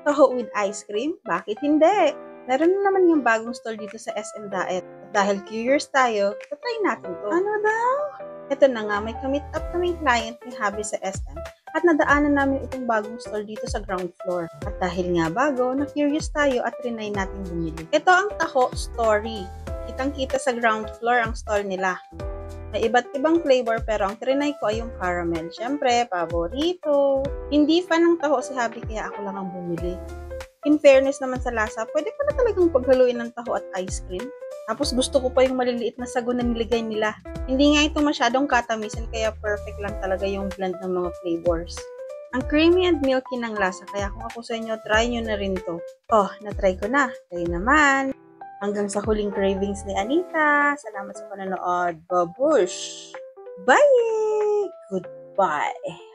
Taho with ice cream? Bakit hindi? Meron na naman yung bagong store dito sa SM Daet. At dahil curious tayo, try natin to. Ano daw? Ito na nga, may kamit up kaming client ni Habi sa SM at nadaanan namin itong bagong store dito sa ground floor. At dahil nga bago, na-curious tayo at trinay natin bumili. Ito ang Taho Story. Kitang-kita sa ground floor ang stall nila. May iba't ibang flavor pero ang trinay ko ay yung caramel. Siyempre, paborito. Hindi fan ng taho si Habi kaya ako lang ang bumili. In fairness naman sa lasa, pwede ko na talagang paghaluin ng taho at ice cream. Tapos gusto ko pa yung maliliit na sago na niligay nila. Hindi nga ito masyadong katamisan kaya perfect lang talaga yung blend ng mga flavors. Ang creamy and milky ng lasa kaya kung ako sa inyo, try nyo na rin to. Oh, na-try ko na. Kayo naman. Hanggang sa huling cravings ni Anita. Salamat sa panonood. Babush! Bye! Goodbye!